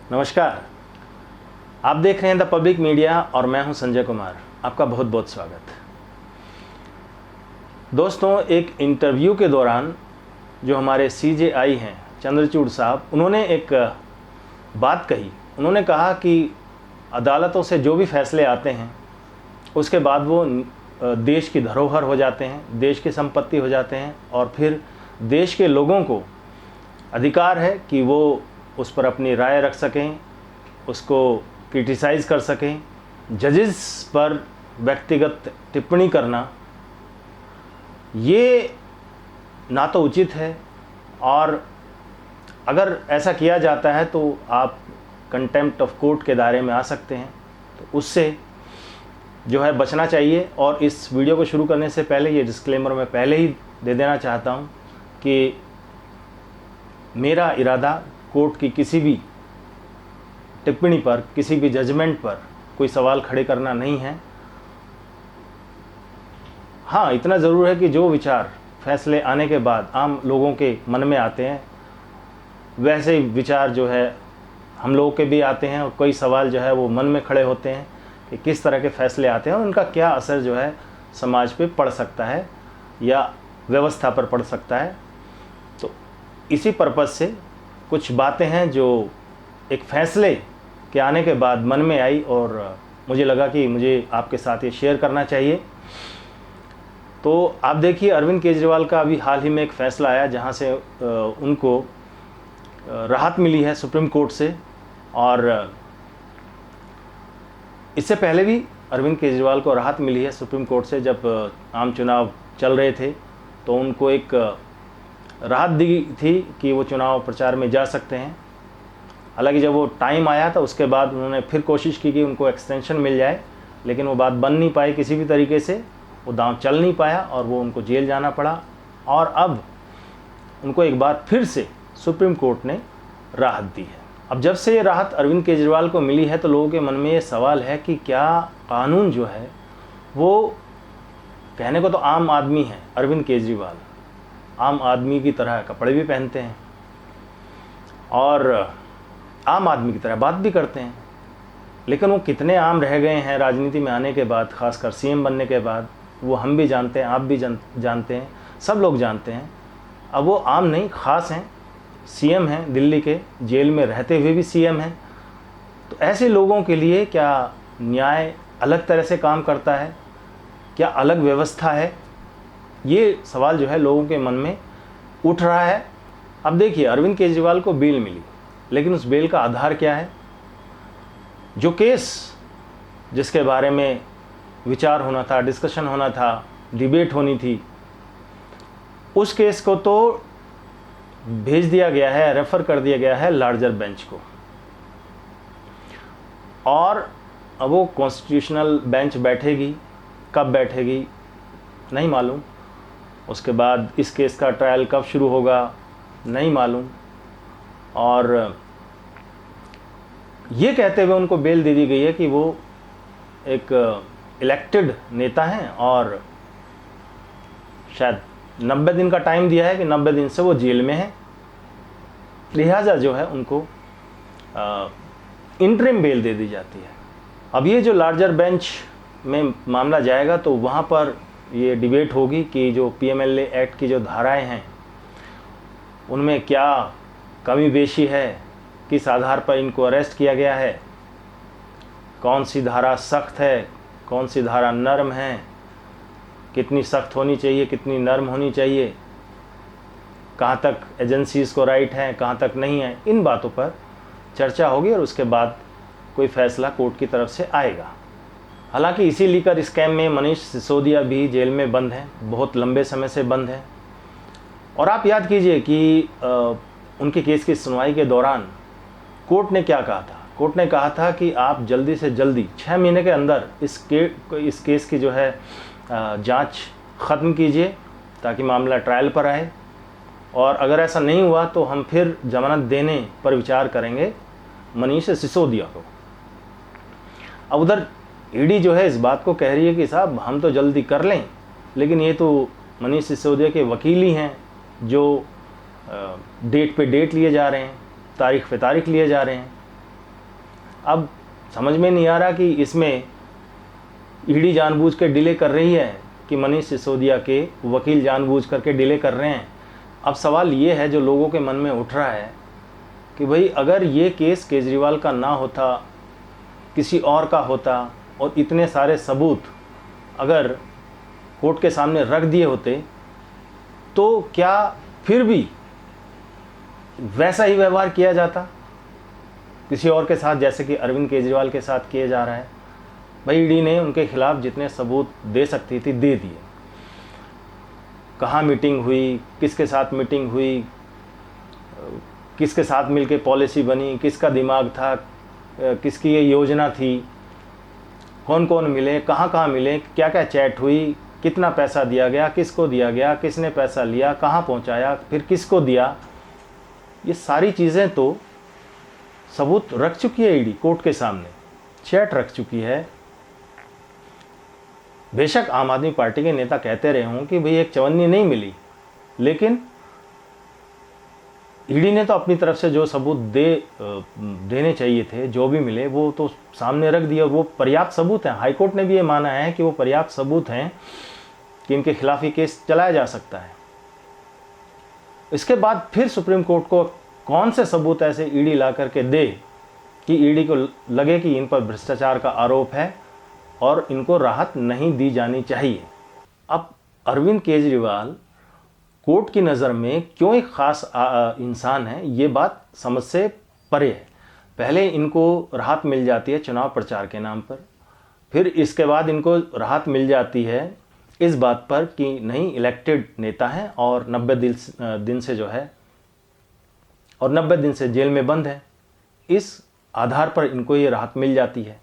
नमस्कार। आप देख रहे हैं द पब्लिक मीडिया और मैं हूं संजय कुमार। आपका बहुत बहुत स्वागत। दोस्तों, एक इंटरव्यू के दौरान जो हमारे CJI हैं चंद्रचूड़ साहब, उन्होंने एक बात कही। उन्होंने कहा कि अदालतों से जो भी फैसले आते हैं उसके बाद वो देश की धरोहर हो जाते हैं, देश की संपत्ति हो जाते हैं और फिर देश के लोगों को अधिकार है कि वो उस पर अपनी राय रख सकें, उसको क्रिटिसाइज़ कर सकें। जजेस पर व्यक्तिगत टिप्पणी करना ये ना तो उचित है, और अगर ऐसा किया जाता है तो आप कंटेम्प्ट ऑफ कोर्ट के दायरे में आ सकते हैं। तो उससे जो है बचना चाहिए। और इस वीडियो को शुरू करने से पहले ये डिस्क्लेमर मैं पहले ही दे देना चाहता हूँ कि मेरा इरादा कोर्ट की किसी भी टिप्पणी पर, किसी भी जजमेंट पर कोई सवाल खड़े करना नहीं है। हाँ, इतना ज़रूर है कि जो विचार फैसले आने के बाद आम लोगों के मन में आते हैं, वैसे ही विचार जो है हम लोगों के भी आते हैं, और कई सवाल जो है वो मन में खड़े होते हैं कि किस तरह के फैसले आते हैं और उनका क्या असर जो है समाज पे पड़ सकता है या व्यवस्था पर पड़ सकता है। तो इसी पर्पज़ से कुछ बातें हैं जो एक फ़ैसले के आने के बाद मन में आई और मुझे लगा कि मुझे आपके साथ ये शेयर करना चाहिए। तो आप देखिए, अरविंद केजरीवाल का अभी हाल ही में एक फ़ैसला आया जहाँ से उनको राहत मिली है सुप्रीम कोर्ट से। और इससे पहले भी अरविंद केजरीवाल को राहत मिली है सुप्रीम कोर्ट से। जब आम चुनाव चल रहे थे तो उनको एक राहत दी थी कि वो चुनाव प्रचार में जा सकते हैं। हालांकि जब वो टाइम आया था उसके बाद उन्होंने फिर कोशिश की कि उनको एक्सटेंशन मिल जाए, लेकिन वो बात बन नहीं पाई किसी भी तरीके से, वो दांव चल नहीं पाया और वो उनको जेल जाना पड़ा। और अब उनको एक बार फिर से सुप्रीम कोर्ट ने राहत दी है। अब जब से ये राहत अरविंद केजरीवाल को मिली है तो लोगों के मन में ये सवाल है कि क्या कानून जो है वो, कहने को तो आम आदमी है अरविंद केजरीवाल, आम आदमी की तरह कपड़े भी पहनते हैं और आम आदमी की तरह बात भी करते हैं, लेकिन वो कितने आम रह गए हैं राजनीति में आने के बाद, खासकर CM बनने के बाद, वो हम भी जानते हैं, आप भी जानते हैं, सब लोग जानते हैं। अब वो आम नहीं, ख़ास हैं, CM हैं, दिल्ली के जेल में रहते हुए भी CM हैं। तो ऐसे लोगों के लिए क्या न्याय अलग तरह से काम करता है, क्या अलग व्यवस्था है, ये सवाल जो है लोगों के मन में उठ रहा है। अब देखिए, अरविंद केजरीवाल को बेल मिली, लेकिन उस बेल का आधार क्या है? जो केस जिसके बारे में विचार होना था, डिस्कशन होना था, डिबेट होनी थी, उस केस को तो भेज दिया गया है, रेफ़र कर दिया गया है लार्जर बेंच को। और अब वो कॉन्स्टिट्यूशनल बेंच बैठेगी, कब बैठेगी नहीं मालूम। उसके बाद इस केस का ट्रायल कब शुरू होगा नहीं मालूम। और ये कहते हुए उनको बेल दे दी गई है कि वो एक इलेक्टेड नेता हैं और शायद 90 दिन का टाइम दिया है कि 90 दिन से वो जेल में है, लिहाजा जो है उनको इंटरिम बेल दे दी जाती है। अब ये जो लार्जर बेंच में मामला जाएगा तो वहाँ पर ये डिबेट होगी कि जो PMLA एक्ट की जो धाराएं हैं उनमें क्या कमी बेशी है, किस आधार पर इनको अरेस्ट किया गया है, कौन सी धारा सख्त है, कौन सी धारा नरम है, कितनी सख्त होनी चाहिए, कितनी नरम होनी चाहिए, कहाँ तक एजेंसीज़ को राइट है, कहाँ तक नहीं है। इन बातों पर चर्चा होगी और उसके बाद कोई फ़ैसला कोर्ट की तरफ से आएगा। हालांकि इसी लीकर स्कैम में मनीष सिसोदिया भी जेल में बंद हैं, बहुत लंबे समय से बंद हैं। और आप याद कीजिए कि उनके केस की सुनवाई के दौरान कोर्ट ने क्या कहा था? कोर्ट ने कहा था कि आप जल्दी से जल्दी 6 महीने के अंदर इस केस की जो है जांच ख़त्म कीजिए ताकि मामला ट्रायल पर आए, और अगर ऐसा नहीं हुआ तो हम फिर जमानत देने पर विचार करेंगे मनीष सिसोदिया को। अब उधर ईडी जो है इस बात को कह रही है कि साहब हम तो जल्दी कर लें, लेकिन ये तो मनीष सिसोदिया के वकील ही हैं जो डेट पे डेट लिए जा रहे हैं, तारीख पे तारीख लिए जा रहे हैं। अब समझ में नहीं आ रहा कि इसमें ईडी जानबूझ के डिले कर रही है कि मनीष सिसोदिया के वकील जानबूझ करके डिले कर रहे हैं। अब सवाल ये है जो लोगों के मन में उठ रहा है कि भाई अगर ये केस केजरीवाल का ना होता, किसी और का होता, और इतने सारे सबूत अगर कोर्ट के सामने रख दिए होते, तो क्या फिर भी वैसा ही व्यवहार किया जाता किसी और के साथ जैसे कि अरविंद केजरीवाल के साथ किया जा रहा है? भाई ईडी ने उनके खिलाफ जितने सबूत दे सकती थी दे दिए। कहाँ मीटिंग हुई, किसके साथ मीटिंग हुई, किसके साथ मिलके पॉलिसी बनी, किसका दिमाग था, किसकी ये योजना थी, कौन कौन मिले, कहाँ कहाँ मिले, क्या क्या चैट हुई, कितना पैसा दिया गया, किसको दिया गया, किसने पैसा लिया, कहाँ पहुँचाया, फिर किसको दिया, ये सारी चीज़ें तो सबूत रख चुकी है ईडी कोर्ट के सामने, चैट रख चुकी है। बेशक आम आदमी पार्टी के नेता कहते रहे हों कि भाई एक चवन्नी नहीं मिली, लेकिन ईडी ने तो अपनी तरफ से जो सबूत देने चाहिए थे, जो भी मिले वो तो सामने रख दिया, और वो पर्याप्त सबूत हैं। हाईकोर्ट ने भी ये माना है कि वो पर्याप्त सबूत हैं कि इनके खिलाफ ये केस चलाया जा सकता है। इसके बाद फिर सुप्रीम कोर्ट को कौन से सबूत ऐसे ईडी ला करके दे कि ईडी को लगे कि इन पर भ्रष्टाचार का आरोप है और इनको राहत नहीं दी जानी चाहिए। अब अरविंद केजरीवाल कोर्ट की नज़र में क्यों एक ख़ास इंसान है, ये बात समझ से परे है। पहले इनको राहत मिल जाती है चुनाव प्रचार के नाम पर, फिर इसके बाद इनको राहत मिल जाती है इस बात पर कि नहीं इलेक्टेड नेता हैं और 90 दिन से जो है और 90 दिन से जेल में बंद है, इस आधार पर इनको ये राहत मिल जाती है।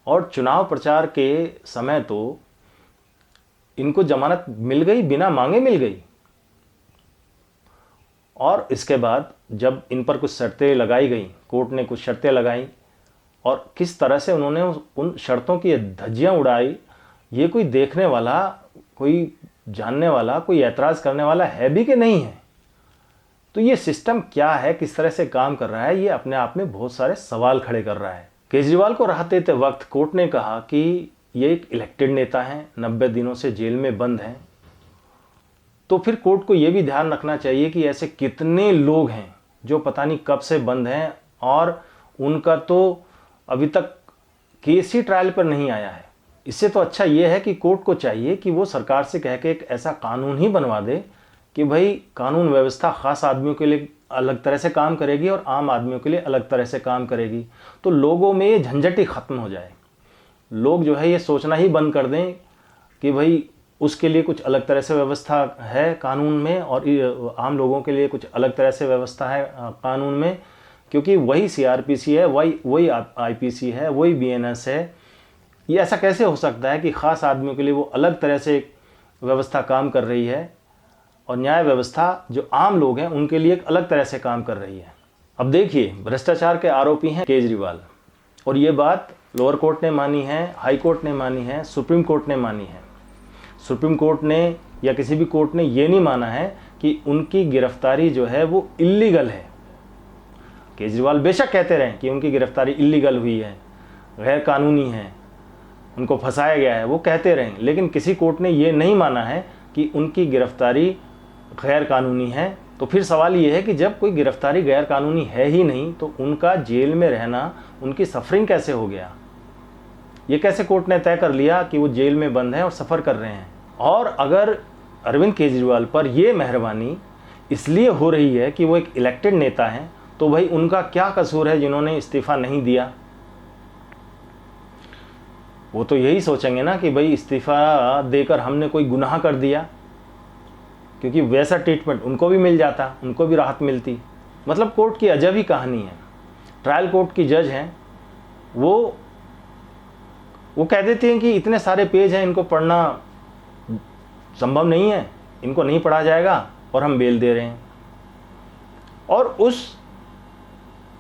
और चुनाव प्रचार के समय तो इनको जमानत मिल गई, बिना मांगे मिल गई। और इसके बाद जब इन पर कुछ शर्तें लगाई गई, कोर्ट ने कुछ शर्तें लगाई, और किस तरह से उन्होंने उन शर्तों की धज्जियां उड़ाई, ये कोई देखने वाला, कोई जानने वाला, कोई ऐतराज़ करने वाला है भी कि नहीं है। तो ये सिस्टम क्या है, किस तरह से काम कर रहा है, ये अपने आप में बहुत सारे सवाल खड़े कर रहा है। केजरीवाल को राहत देते वक्त कोर्ट ने कहा कि ये एक इलेक्टेड नेता हैं, 90 दिनों से जेल में बंद हैं। तो फिर कोर्ट को ये भी ध्यान रखना चाहिए कि ऐसे कितने लोग हैं जो पता नहीं कब से बंद हैं और उनका तो अभी तक केस ही ट्रायल पर नहीं आया है। इससे तो अच्छा ये है कि कोर्ट को चाहिए कि वो सरकार से कह के एक ऐसा कानून ही बनवा दे कि भाई कानून व्यवस्था ख़ास आदमियों के लिए अलग तरह से काम करेगी और आम आदमियों के लिए अलग तरह से काम करेगी। तो लोगों में ये झंझट ही ख़त्म हो जाए। लोग जो है ये सोचना ही बंद कर दें कि भाई उसके लिए कुछ अलग तरह से व्यवस्था है कानून में और आम लोगों के लिए कुछ अलग तरह से व्यवस्था है कानून में, क्योंकि वही सीआरपीसी है, वही आईपीसी है, वही बीएनएस है। ये ऐसा कैसे हो सकता है कि ख़ास आदमियों के लिए वो अलग तरह से व्यवस्था काम कर रही है और न्याय व्यवस्था जो आम लोग हैं उनके लिए एक अलग तरह से काम कर रही है। अब देखिए, भ्रष्टाचार के आरोपी हैं केजरीवाल, और ये बात लोअर कोर्ट ने मानी है, हाई कोर्ट ने मानी है, सुप्रीम कोर्ट ने मानी है। सुप्रीम कोर्ट ने या किसी भी कोर्ट ने ये नहीं माना है कि उनकी गिरफ्तारी जो है वो इल्लीगल है। केजरीवाल बेशक कहते रहे कि उनकी गिरफ्तारी इल्लीगल हुई है, गैर कानूनी है, उनको फंसाया गया है, वो कहते रहे, लेकिन किसी कोर्ट ने ये नहीं माना है कि उनकी गिरफ्तारी गैर कानूनी है। तो फिर सवाल ये है कि जब कोई गिरफ्तारी गैर कानूनी है ही नहीं तो उनका जेल में रहना, उनकी सफरिंग कैसे हो गया? ये कैसे कोर्ट ने तय कर लिया कि वो जेल में बंद हैं और सफ़र कर रहे हैं? और अगर अरविंद केजरीवाल पर ये मेहरबानी इसलिए हो रही है कि वो एक इलेक्टेड नेता हैं, तो भाई उनका क्या कसूर है जिन्होंने इस्तीफ़ा नहीं दिया? वो तो यही सोचेंगे ना कि भाई इस्तीफ़ा देकर हमने कोई गुनाह कर दिया, क्योंकि वैसा ट्रीटमेंट उनको भी मिल जाता, उनको भी राहत मिलती। मतलब कोर्ट की अजब ही कहानी है। ट्रायल कोर्ट की जज हैं, वो कह देती हैं कि इतने सारे पेज हैं, इनको पढ़ना संभव नहीं है, इनको नहीं पढ़ा जाएगा, और हम बेल दे रहे हैं। और उस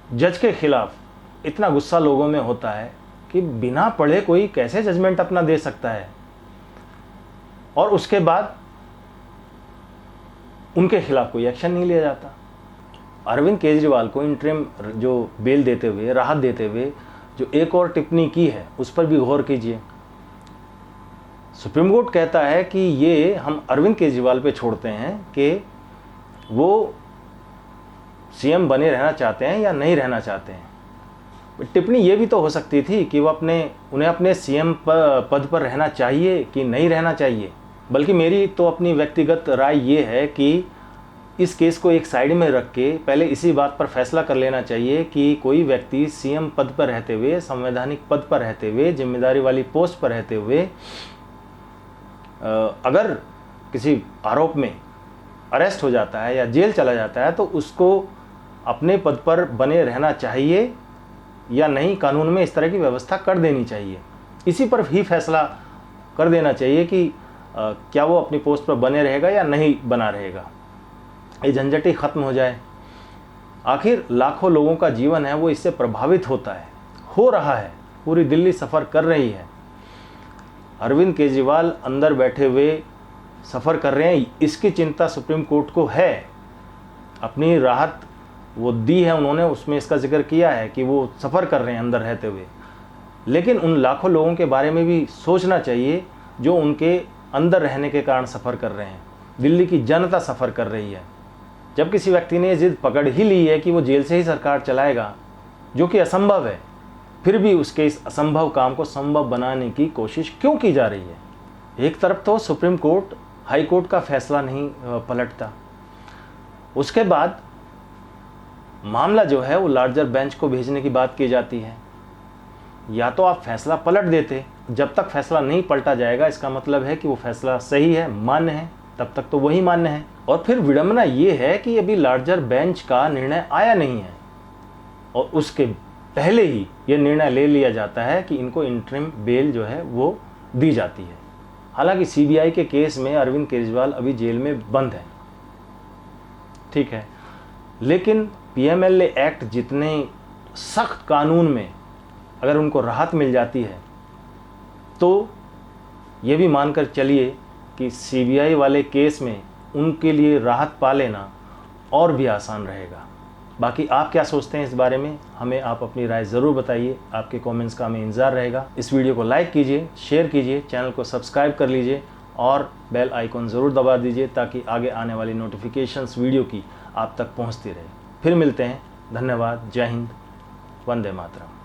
जज के खिलाफ इतना गुस्सा लोगों में होता है कि बिना पढ़े कोई कैसे जजमेंट अपना दे सकता है, और उसके बाद उनके खिलाफ कोई एक्शन नहीं लिया जाता। अरविंद केजरीवाल को इंटरिम जो बेल देते हुए, राहत देते हुए जो एक और टिप्पणी की है उस पर भी गौर कीजिए। सुप्रीम कोर्ट कहता है कि ये हम अरविंद केजरीवाल पे छोड़ते हैं कि वो सीएम बने रहना चाहते हैं या नहीं रहना चाहते हैं। टिप्पणी ये भी तो हो सकती थी कि वो उन्हें अपने सीएम पद पर रहना चाहिए कि नहीं रहना चाहिए। बल्कि मेरी तो अपनी व्यक्तिगत राय ये है कि इस केस को एक साइड में रख के पहले इसी बात पर फैसला कर लेना चाहिए कि कोई व्यक्ति सीएम पद पर रहते हुए, संवैधानिक पद पर रहते हुए, जिम्मेदारी वाली पोस्ट पर रहते हुए अगर किसी आरोप में अरेस्ट हो जाता है या जेल चला जाता है तो उसको अपने पद पर बने रहना चाहिए या नहीं। कानून में इस तरह की व्यवस्था कर देनी चाहिए। इसी पर ही फैसला कर देना चाहिए कि क्या वो अपनी पोस्ट पर बने रहेगा या नहीं बना रहेगा। ये झंझट ही खत्म हो जाए। आखिर लाखों लोगों का जीवन है वो इससे प्रभावित होता है, हो रहा है। पूरी दिल्ली सफ़र कर रही है। अरविंद केजरीवाल अंदर बैठे हुए सफ़र कर रहे हैं, इसकी चिंता सुप्रीम कोर्ट को है। अपनी राहत वो दी है उन्होंने, उसमें इसका जिक्र किया है कि वो सफ़र कर रहे हैं अंदर रहते हुए। लेकिन उन लाखों लोगों के बारे में भी सोचना चाहिए जो उनके अंदर रहने के कारण सफ़र कर रहे हैं। दिल्ली की जनता सफ़र कर रही है। जब किसी व्यक्ति ने जिद पकड़ ही ली है कि वो जेल से ही सरकार चलाएगा, जो कि असंभव है, फिर भी उसके इस असंभव काम को संभव बनाने की कोशिश क्यों की जा रही है। एक तरफ तो सुप्रीम कोर्ट, हाई कोर्ट का फैसला नहीं पलटता, उसके बाद मामला जो है वो लार्जर बेंच को भेजने की बात की जाती है। या तो आप फैसला पलट देते, जब तक फैसला नहीं पलटा जाएगा इसका मतलब है कि वो फैसला सही है, मान्य है, तब तक तो वही मान्य है। और फिर विडंबना ये है कि अभी लार्जर बेंच का निर्णय आया नहीं है और उसके पहले ही ये निर्णय ले लिया जाता है कि इनको इंटरिम बेल जो है वो दी जाती है। हालांकि सीबीआई के केस में अरविंद केजरीवाल अभी जेल में बंद है, ठीक है, लेकिन पीएमएलए एक्ट जितने सख्त कानून में अगर उनको राहत मिल जाती है तो ये भी मानकर चलिए कि सीबीआई वाले केस में उनके लिए राहत पा लेना और भी आसान रहेगा। बाकी आप क्या सोचते हैं इस बारे में, हमें आप अपनी राय ज़रूर बताइए। आपके कमेंट्स का हमें इंतज़ार रहेगा। इस वीडियो को लाइक कीजिए, शेयर कीजिए, चैनल को सब्सक्राइब कर लीजिए और बेल आइकॉन ज़रूर दबा दीजिए ताकि आगे आने वाली नोटिफिकेशंस वीडियो की आप तक पहुंचती रहे। फिर मिलते हैं। धन्यवाद। जय हिंद। वंदे मातरम।